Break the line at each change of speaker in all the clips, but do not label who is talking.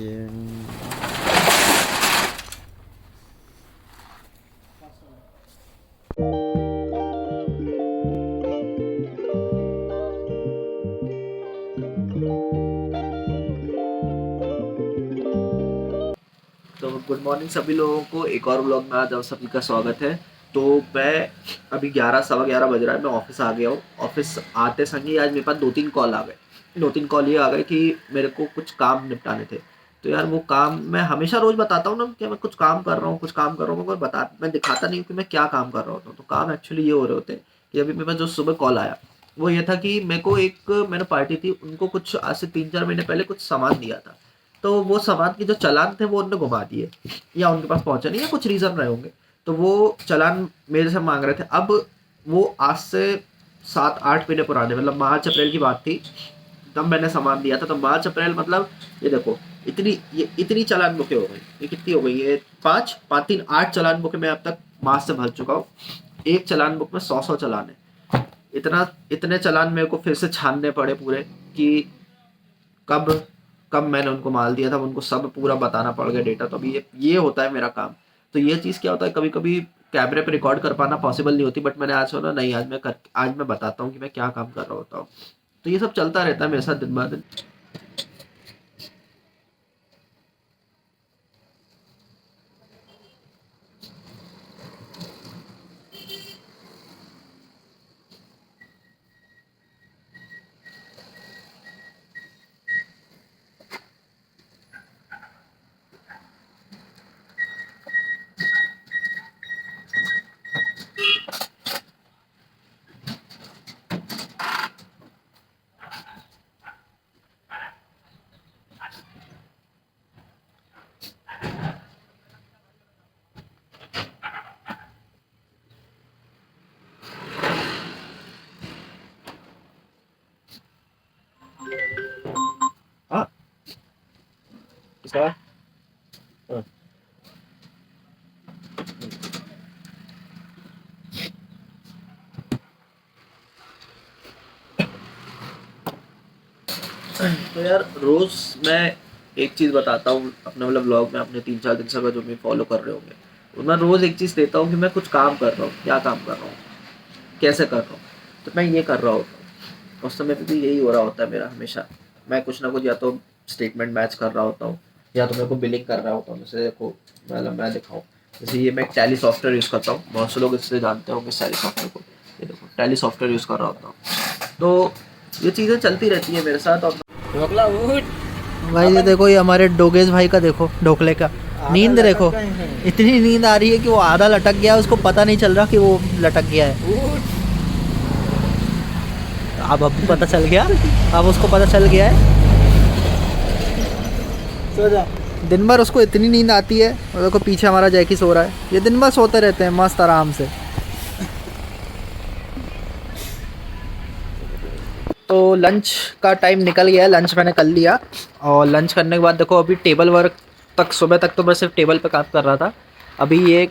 ये
तो good morning सभी लोगों को, एक और व्लॉग में आज आप सभी का स्वागत है। तो मैं अभी 11 सवा 11 बज रहा है, मैं ऑफिस आ गया हूँ। ऑफिस आते संग ही आज मेरे पास 2-3 कॉल आ गए। 2-3 कॉल ये आ गए कि मेरे को कुछ काम निपटाने थे। तो यार वो काम मैं हमेशा रोज बताता हूँ ना कि मैं कुछ काम कर रहा हूँ, कुछ काम कर रहा हूँ, मगर मैं दिखाता नहीं हूँ कि मैं क्या काम कर रहा होता हूँ। तो काम एक्चुअली ये हो रहे होते हैं कि अभी मेरे पास जो सुबह कॉल आया वो ये था कि मेरे को एक मैंने पार्टी थी, उनको कुछ आज से 3-4 महीने पहले कुछ सामान दिया था। तो वो सामान के जो चालान थे वो उन्होंने घुमा दिए, या उनके पास पहुंचा नहीं, या कुछ रीज़न रहे होंगे। तो वो चालान मेरे से मांग रहे थे। अब वो आज से 7-8 महीने पुराने, मतलब मार्च अप्रैल की बात थी, तब मैंने सामान दिया था। तो मार्च अप्रैल मतलब ये देखो, इतनी चालान बुकें हो गई। ये कितनी हो गई? ये 5 5 3 8 चालान बुकें मैं अब तक मार्च से भर चुका हूँ। एक चालान बुक में 100 चालान है। इतने चालान मेरे को फिर से छानने पड़े पूरे, कि कब कब मैंने उनको माल दिया था, उनको सब पूरा बताना पड़ गया डेटा। तो अभी ये होता है मेरा काम। तो ये चीज़ क्या होता है, कभी कभी कैमरे पे रिकॉर्ड कर पाना पॉसिबल नहीं होती, बट मैंने आज सोचा नहीं, आज मैं बताता हूँ कि मैं क्या काम कर रहा होता हूँ। तो ये सब चलता रहता है मेरे साथ दिन ब दिन। हाँ, इसका हाँ। तो यार रोज मैं एक चीज बताता हूँ अपने, मतलब ब्लॉग में अपने 3-4 दिन से अगर जो मैं फॉलो कर रहे होंगे, तो मैं रोज एक चीज देता हूँ कि मैं कुछ काम कर रहा हूँ, क्या काम कर रहा हूँ, कैसे कर रहा हूँ। तो मैं ये कर रहा होता हूँ। उस समय पे भी यही हो रहा होता है मेरा हमेशा। मैं कुछ ना कुछ या तो स्टेटमेंट मैच कर रहा होता हूँ, या तो मेरे को बिलिंग कर रहा होता हूँ। जैसे देखो, मतलब मैं दिखाऊँ, जैसे ये मैं टैली सॉफ्टवेयर यूज़ करता हूँ, बहुत से लोग इससे जानते होंगे टैली सॉफ्टवेयर को। ये देखो, टैली सॉफ्टवेयर यूज़ कर रहा होता हूँ। तो ये चीज़ें चलती रहती है मेरे साथ। और
ढोकला उठ।
भाई ये देखो, ये हमारे डोगेश भाई का देखो, ढोकले का नींद देखो। इतनी नींद आ रही है कि वो आधा लटक गया है, उसको पता नहीं चल रहा कि वो लटक गया है।
उठ।
अब पता चल गया, अब उसको पता चल गया है।
सो जा।
दिन भर उसको इतनी नींद आती है, और देखो पीछे हमारा जैकी सो रहा है। ये दिन भर सोते रहते हैं मस्त आराम से। तो लंच का टाइम निकल गया है, लंच मैंने कर लिया। और लंच करने के बाद देखो, अभी टेबल वर्क तक, सुबह तक तो मैं सिर्फ टेबल पे काम कर रहा था। अभी ये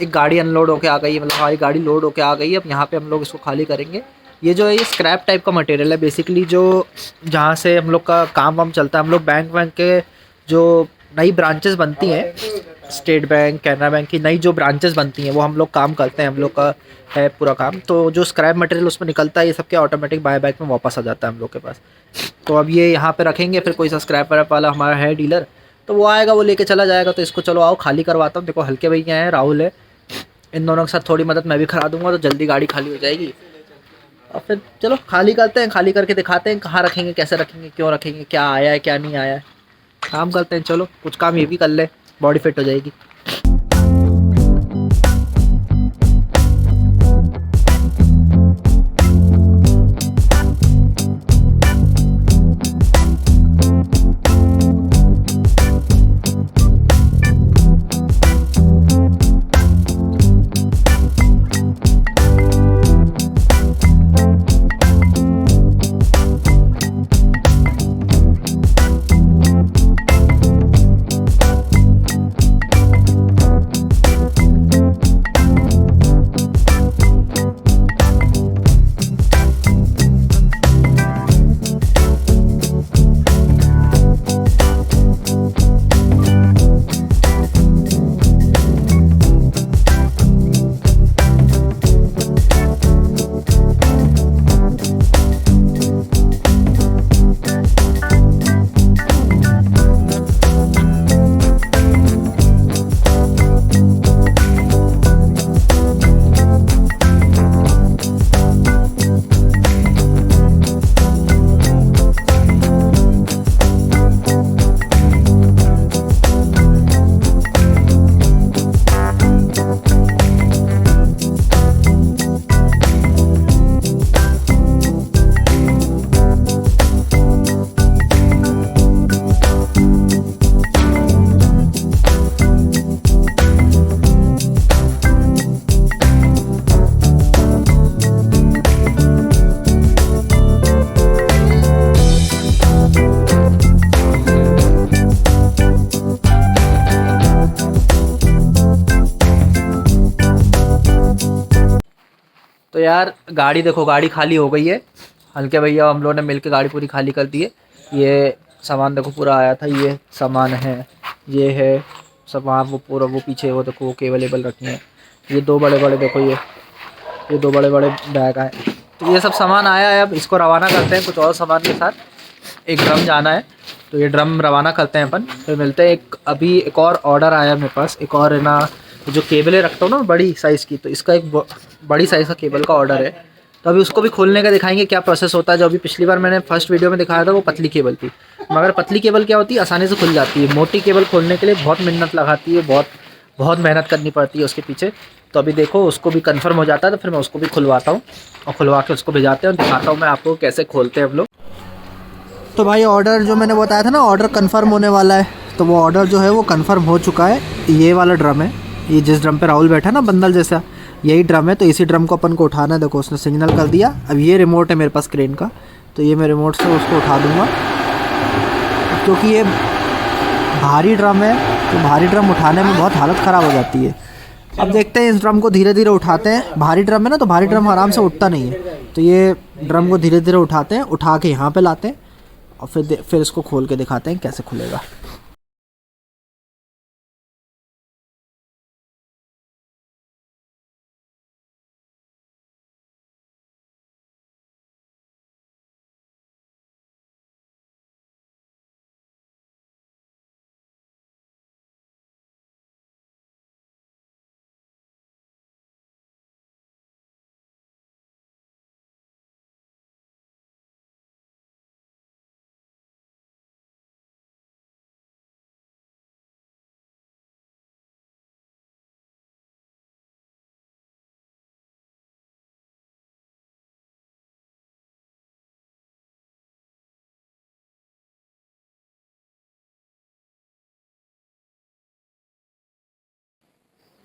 एक गाड़ी अनलोड होके आ गई है, मतलब हमारी गाड़ी लोड होके आ गई है। अब यहाँ पे हम लोग इसको खाली करेंगे। ये जो है, ये स्क्रैप टाइप का मटेरियल है बेसिकली, जो जहाँ से हम लोग का काम वाम चलता है। हम लोग बैंक वैंक के जो नई ब्रांचेस बनती हैं, स्टेट बैंक, कैनरा बैंक की नई जो ब्रांचेस बनती हैं, वो हम लोग काम करते हैं। हम लोग का है पूरा काम। तो जो स्क्रैप मटेरियल उसमें निकलता है, ये सब क्या ऑटोमेटिक बाय बैक में वापस आ जाता है हम लोग के पास। तो अब ये यहाँ पे रखेंगे, फिर कोई सा स्क्रैप वैप वाला हमारा है डीलर, तो वो आएगा, वो लेके चला जाएगा। तो इसको चलो आओ खाली करवाता हूँ। देखो हल्के भैया हैं, राहुल है, इन दोनों के साथ थोड़ी मदद मैं भी करा दूंगा, तो जल्दी गाड़ी खाली हो जाएगी। और फिर चलो खाली करते हैं, खाली करके दिखाते हैं कहाँ रखेंगे, कैसे रखेंगे, क्यों रखेंगे, क्या आया है क्या नहीं आया है। काम करते हैं, चलो कुछ काम ये भी कर ले, बॉडी फिट हो जाएगी। यार गाड़ी देखो, गाड़ी खाली हो गई है। हल्के भैया हम लोगों ने मिलकर गाड़ी पूरी खाली कर दी है। ये सामान देखो पूरा आया था, ये सामान है, ये है सामान, वो पूरा वो पीछे वो देखो वो केबल वेबल रखी है। ये दो बड़े बड़े देखो, ये दो बड़े बड़े बैग आए। तो ये सब सामान आया है, अब इसको रवाना करते हैं कुछ और सामान के साथ। एक ड्रम जाना है, तो ये ड्रम रवाना करते हैं अपन, फिर मिलते हैं। अभी एक और ऑर्डर आया है मेरे पास, एक और है ना जो केबलें रखता हूँ ना बड़ी साइज़ की, तो इसका एक बड़ी साइज़ का केबल का ऑर्डर है। तो अभी उसको भी खोलने का दिखाएंगे क्या प्रोसेस होता है। जो अभी पिछली बार मैंने फर्स्ट वीडियो में दिखाया था वो पतली केबल थी, मगर पतली केबल क्या होती है, आसानी से खुल जाती है। मोटी केबल खोलने के लिए बहुत मेहनत लगाती है, बहुत मेहनत करनी पड़ती है उसके पीछे। तो अभी देखो उसको भी कंफर्म हो जाता है तो फिर मैं उसको भी खुलवाता हूँ, और खुलवा के उसको भिजाते हैं और दिखाता हूँ मैं आपको कैसे खोलते हैं हम लोग। तो भाई ऑर्डर जो मैंने बताया था ना, ऑर्डर कंफर्म होने वाला है, तो वो ऑर्डर जो है वो कंफर्म हो चुका है। ये वाला ड्रम है, ये जिस ड्रम पे राहुल बैठा है ना बंदल जैसा, यही ड्रम है। तो इसी ड्रम को अपन को उठाना है। देखो उसने सिग्नल कर दिया। अब ये रिमोट है मेरे पास क्रेन का, तो ये मैं रिमोट से उसको उठा दूँगा, क्योंकि ये भारी ड्रम है, तो भारी ड्रम उठाने में बहुत हालत ख़राब हो जाती है। अब देखते हैं, इस ड्रम को धीरे धीरे उठाते हैं। भारी ड्रम है ना, तो भारी ड्रम आराम से उठता नहीं है, तो ये ड्रम को धीरे धीरे उठाते हैं, उठा के यहाँ पे लाते हैं और फिर इसको खोल के दिखाते हैं कैसे खुलेगा।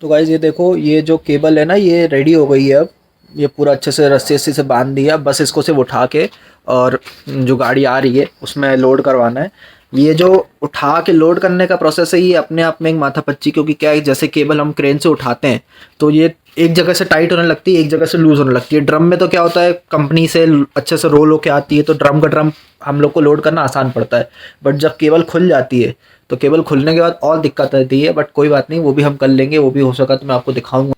तो गाइज़ ये देखो, ये जो केबल है ना ये रेडी हो गई है। अब ये पूरा अच्छे से रस्सी से बांध दिया, बस इसको सिर्फ उठा के और जो गाड़ी आ रही है उसमें लोड करवाना है। ये जो उठा के लोड करने का प्रोसेस है ये अपने आप में एक माथापच्ची, क्योंकि क्या है, जैसे केबल हम क्रेन से उठाते हैं तो ये एक जगह से टाइट होने लगती है, एक जगह से लूज़ होने लगती है। ड्रम में तो क्या होता है, कंपनी से अच्छे से रोल होके आती है, तो ड्रम का ड्रम हम लोग को लोड करना आसान पड़ता है। बट जब केबल खुल जाती है तो केबल खुलने के बाद और दिक्कत आती है, बट कोई बात नहीं, वो भी हम कर लेंगे, वो भी हो सका तो मैं आपको दिखाऊंगा।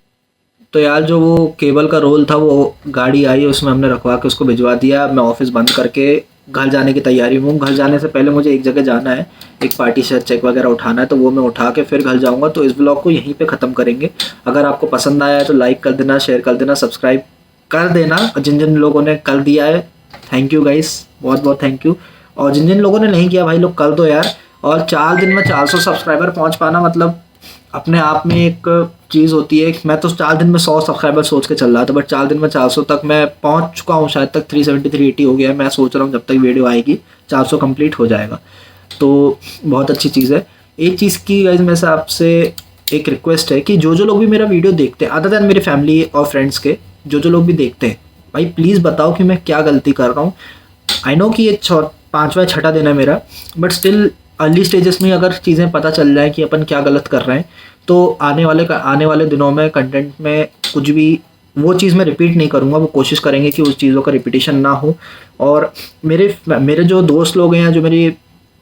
तो यार जो वो केबल का रोल था वो गाड़ी आई, उसमें हमने रखवा के उसको भिजवा दिया। मैं ऑफिस बंद करके घर जाने की तैयारी में हूँ। घर जाने से पहले मुझे एक जगह जाना है, एक पार्टी से चेक वगैरह उठाना है, तो वो मैं उठा के फिर घर जाऊँगा। तो इस ब्लॉग को यहीं पे ख़त्म करेंगे। अगर आपको पसंद आया है तो लाइक कर देना, शेयर कर देना, सब्सक्राइब कर देना। जिन जिन लोगों ने कर दिया है थैंक यू गाइस, बहुत बहुत थैंक यू। और जिन जिन लोगों ने नहीं किया भाई लोग कर दो यार। और 4 दिन में 400 सब्सक्राइबर पहुँच पाना मतलब अपने आप में एक चीज़ होती है। मैं तो 4 दिन में 100 सब्सक्राइबर सोच के चल रहा था, बट 4 दिन में 400 तक मैं पहुंच चुका हूं। शायद तक 370 380 हो गया है। मैं सोच रहा हूं जब तक वीडियो आएगी 400 कंप्लीट हो जाएगा, तो बहुत अच्छी चीज़ है। एक चीज़ की गाइस मेरे से आपसे एक रिक्वेस्ट है कि जो जो लोग भी मेरा वीडियो देखते हैं, अदर दैन मेरी फैमिली और फ्रेंड्स के, जो लोग भी देखते हैं, भाई प्लीज़ बताओ कि मैं क्या गलती कर रहा हूँ। आई नो कि ये 5वां 6ठा दिन है मेरा, बट स्टिल अर्ली स्टेजेस में अगर चीज़ें पता चल जाए कि अपन क्या गलत कर रहे हैं, तो आने वाले दिनों में कंटेंट में कुछ भी वो चीज़ मैं रिपीट नहीं करूँगा। वो कोशिश करेंगे कि उस चीज़ों का रिपीटेशन ना हो। और मेरे जो दोस्त लोग हैं, जो मेरी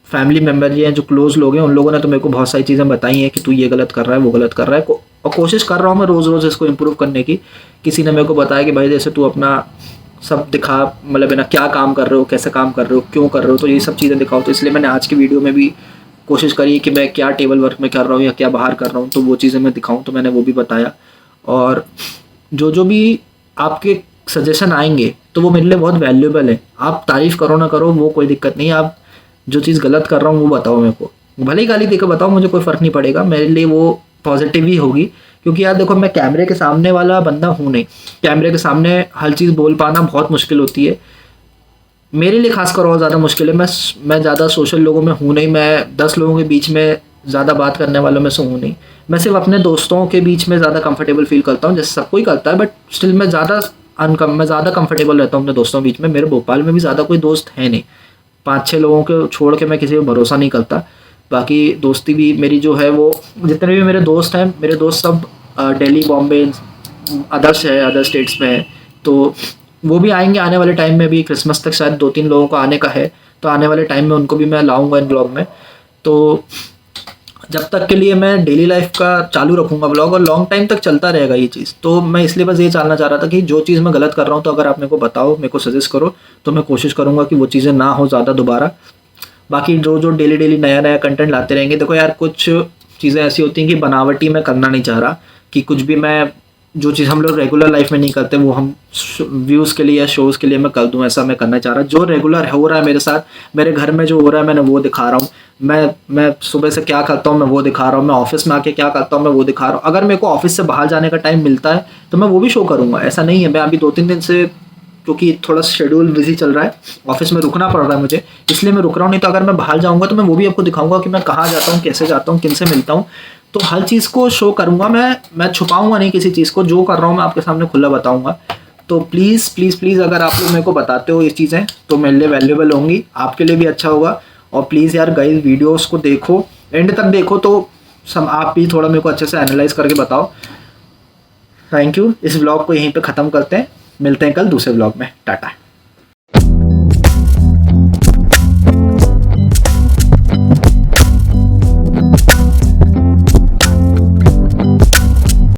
फैमिली मेम्बर हैं, जो क्लोज लोग हैं, उन लोगों ने तो मेरे को बहुत सारी चीज़ें बताई हैं कि तू ये गलत कर रहा है, वो गलत कर रहा है। और कोशिश कर रहा हूँ मैं रोज़ रोज़ इसको इम्प्रूव करने की। किसी ने मेरे को बताया कि भाई जैसे तू अपना सब दिखा, मतलब है ना, क्या काम कर रहे हो, कैसे काम कर रहे हो, क्यों कर रहे हो, तो ये सब चीज़ें दिखाओ। तो इसलिए मैंने आज की वीडियो में भी कोशिश करी कि मैं क्या टेबल वर्क में कर रहा हूँ या क्या बाहर कर रहा हूँ, तो वो चीज़ें मैं दिखाऊँ, तो मैंने वो भी बताया। और जो भी आपके सजेशन आएंगे तो वो मेरे लिए बहुत वैल्यूएबल है। आप तारीफ़ करो ना करो वो कोई दिक्कत नहीं, आप जो चीज़ गलत कर रहा हूँ वो बताओ मेरे को, भले ही गाली देकर बताओ, मुझे कोई फ़र्क नहीं पड़ेगा, मेरे लिए वो पॉजिटिव ही होगी। क्योंकि यार देखो, मैं कैमरे के सामने वाला बंदा हूँ नहीं। कैमरे के सामने हर चीज़ बोल पाना बहुत मुश्किल होती है, मेरे लिए खासकर और ज़्यादा मुश्किल है। मैं ज़्यादा सोशल लोगों में हूँ नहीं, मैं 10 लोगों के बीच में ज़्यादा बात करने वालों में से हूँ नहीं। मैं सिर्फ अपने दोस्तों के बीच में ज़्यादा कंफर्टेबल फील करता हूँ, जैसे सब कोई करता है, बट स्टिल मैं ज़्यादा कंफर्टेबल रहता हूँ अपने दोस्तों के बीच में। मेरे भोपाल में भी ज़्यादा कोई दोस्त है नहीं, 5-6 लोगों को छोड़ के मैं किसी पर भरोसा नहीं करता। बाकी दोस्ती भी मेरी जो है वो, जितने भी मेरे दोस्त हैं, मेरे दोस्त सब दिल्ली, बॉम्बे, अदर स्टेट्स में है, तो वो भी आएंगे आने वाले टाइम में, भी क्रिसमस तक शायद 2-3 लोगों को आने का है, तो आने वाले टाइम में उनको भी मैं लाऊंगा इन ब्लॉग में। तो जब तक के लिए मैं डेली लाइफ का चालू रखूंगा ब्लॉग, और लॉन्ग टाइम तक चलता रहेगा ये चीज़। तो मैं इसलिए बस ये जानना चाह रहा था कि जो चीज़ मैं गलत कर रहा हूँ तो अगर आप मेरे को बताओ, मेरे को सजेस्ट करो, तो मैं कोशिश करूँगा कि वो चीज़ें ना हो ज़्यादा दोबारा। बाकी जो जो डेली डेली नया नया कंटेंट लाते रहेंगे, देखो यार कुछ चीज़ें ऐसी होती हैं कि बनावटी मैं करना नहीं चाह रहा, कि कुछ भी मैं जो चीज़ हम लोग रेगुलर लाइफ में नहीं करते वो हम व्यूज़ के लिए या शोज़ के लिए मैं कर दूं, ऐसा मैं करना चाह रहा। जो रेगुलर हो रहा है मेरे साथ, मेरे घर में जो हो रहा है मैंने वो दिखा रहा हूँ। मैं सुबह से क्या करता हूँ मैं वो दिखा रहा हूँ, मैं ऑफिस में आके क्या करता हूँ मैं वो दिखा रहा हूँ। अगर मेरे को ऑफिस से बाहर जाने का टाइम मिलता है तो मैं वो भी शो करूँगा, ऐसा नहीं है। मैं अभी 2-3 दिन से, क्योंकि थोड़ा शेड्यूल बिजी चल रहा है, ऑफिस में रुकना पड़ रहा है मुझे, इसलिए मैं रुक रहा हूँ। नहीं तो अगर मैं बाहर जाऊँगा तो मैं वो भी आपको दिखाऊंगा कि मैं कहाँ जाता हूँ, कैसे जाता हूँ, किन से मिलता हूँ। तो हर चीज़ को शो करूँगा मैं छुपाऊँगा नहीं किसी चीज़ को, जो कर रहा हूँ मैं आपके सामने खुला बताऊँगा। तो प्लीज़ प्लीज़ प्लीज़ अगर आप लोग मेरे को बताते हो ये चीज़ें तो मेरे लिए वैल्यूएबल होंगी, आपके लिए भी अच्छा होगा। और प्लीज़ यार गाइस वीडियोस को देखो, एंड तक देखो, तो सब आप भी थोड़ा मेरे को अच्छे से एनालाइज करके बताओ। Thank you. इस ब्लॉग को यहीं पे ख़त्म करते हैं, मिलते हैं कल दूसरे ब्लॉग में। टाटा।